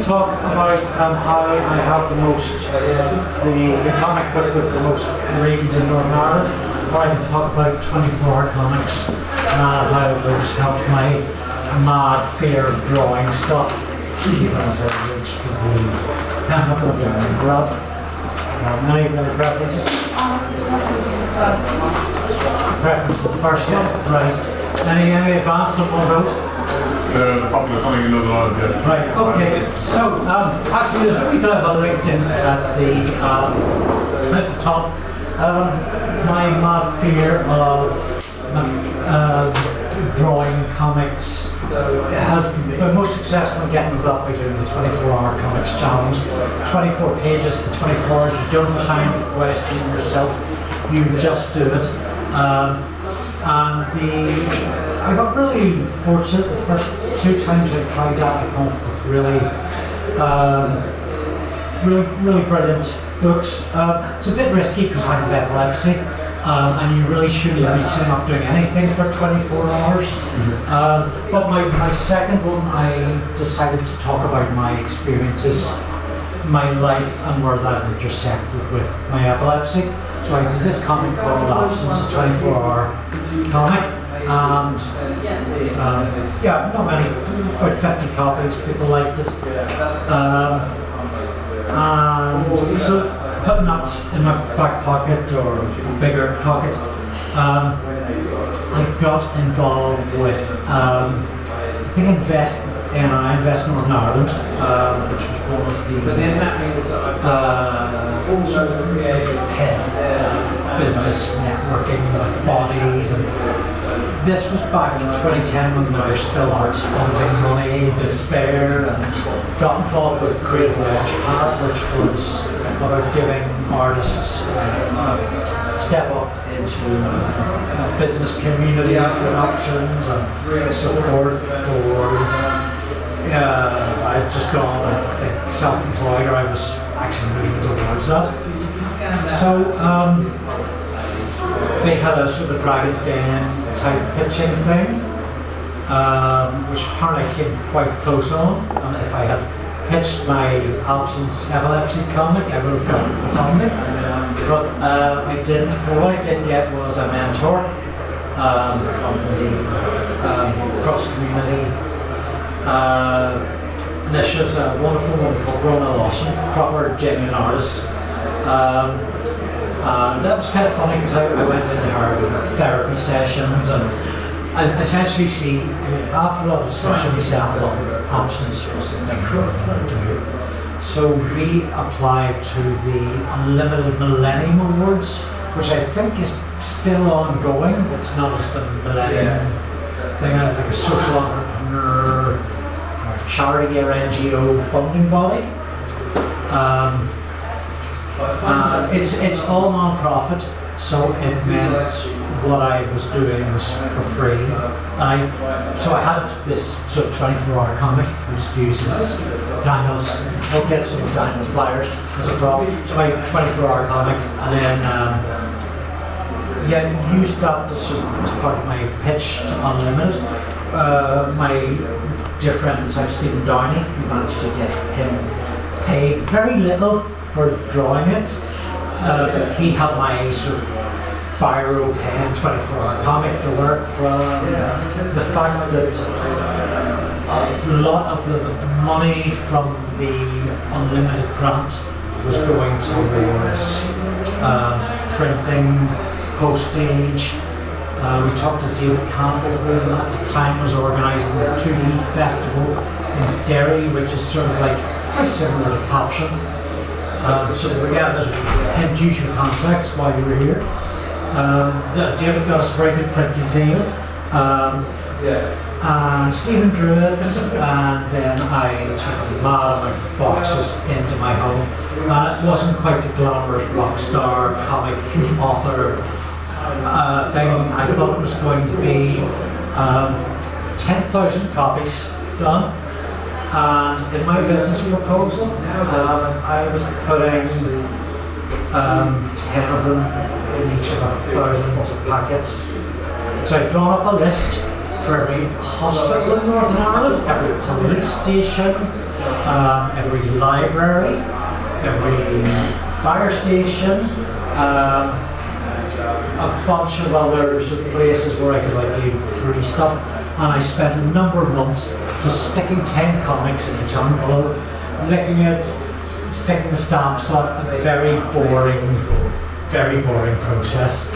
to talk about how I have the comic book with the most reads in Northern Ireland. Or I can talk about 24-hour comics and how those helped my mad fear of drawing stuff. Even as I reach for the handle and grab. Any preferences? Preference to the first one? Right. Any advance on one vote? Popular coming in Northern Ireland, yeah. Right, okay. So, actually there's a wee bit of a LinkedIn at the top. My mad fear of drawing comics has been most successful in getting that by doing the 24-hour comics challenge. 24 pages for 24 hours, you don't have time to question yourself, you just do it. I got really fortunate the first 2 times I tried that. I come up with really brilliant books. It's a bit risky because I have epilepsy, and you really shouldn't be sitting up doing anything for 24 hours. But my second one, I decided to talk about my experiences, my life, and where that intersected with my epilepsy. So I did this comic called Absence, a 24-hour comic. And not many, about 50 copies, people liked it. And so putting that in my back pocket or bigger pocket, I got involved with, I think Invest Northern Ireland, which was one of the business networking bodies. And this was back in 2010 when there were still arts funding money, despair, and got involved with Creative Launchpad, which was about giving artists step up into business community productions and support for. I had just gone, I think, self-employed, or I was actually moving towards that. So they had a sort of Dragon's Den type pitching thing, which apparently I came quite close on. And if I had pitched my Absence epilepsy comic, I would have gotten the funding. But I didn't. What I did get was a mentor from the cross community initiatives, a wonderful woman called Rowell, proper genuine artist. And that was kind of funny because I went into her therapy sessions, and essentially after a lot of discussion, we settled on Absence was the thing we were going to do. So we applied to the Unlimited Millennium Awards, which I think is still ongoing. It's not just a millennium thing, I think a social entrepreneur or charity or NGO funding body. It's all non-profit, so it meant what I was doing was for free. So I had this sort of 24-hour comic, which just uses Daniel's. I'll get some of Daniel's flyers as a prop. So my 24-hour comic, and then used that as part of my pitch to Unlimited. My dear friend Stephen Downey, we managed to get him paid very little for drawing it. He had my sort of biro pen 24-hour comic to work from. The fact that a lot of the money from the Unlimited grant was going towards printing, postage. We talked to David Campbell, who at the time was organising the 2D festival in Derry, which is sort of like very similar to Caption. So there's him use your contacts while you were here. David got us a very good printing deal. And Stephen drew it, and then I took a lot of my boxes into my home. And it wasn't quite the glamorous rock star comic author thing. I thought it was going to be 10,000 copies done. And in my business proposal, I was putting 10 of them in each of 1,000 packets. So I've drawn up a list for every hospital in Northern Ireland, every police station, every library, every fire station, a bunch of others of places where I could like leave free stuff, and I spent a number of months just sticking 10 comics in each envelope, licking it, sticking the stamps on. A very boring process.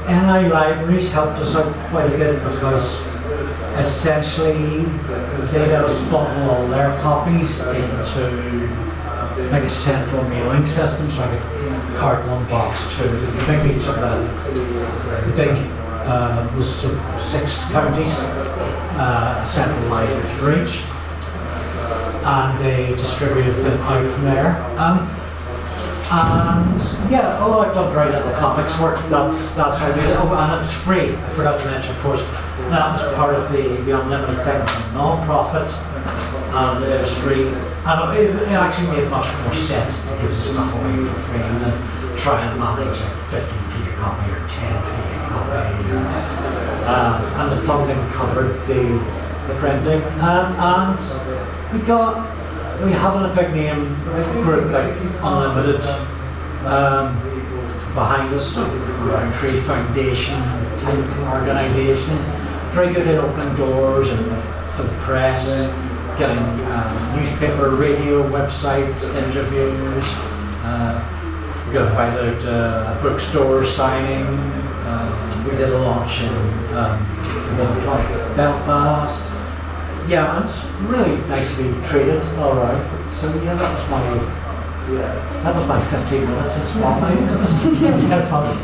NI Libraries helped us out quite a bit because essentially they let us bundle all their copies into like a central mailing system, so I could cart one box to, I think each of the big was 6 counties, a central library for each, and they distributed them out from there. And yeah, although I've done very little comics work, that's how I did it. Oh, and it was free. I forgot to mention, of course, that was part of the Unlimited thing. It was a non-profit, and it was free. And it actually made much more sense to give the stuff away for free than try and manage like 50p a copy or 10p a copy. And the funding covered the printing. And we having a big name group like Unlimited behind us, Roundtree Foundation type organisation, very good at opening doors and for the press, getting newspaper, radio, websites, interviews. We got invited out a bookstore signing. We did a launch in Belfast. Yeah, and just really nicely treated, alright. So yeah, that was my 15 minutes in Spotlight. It was fun.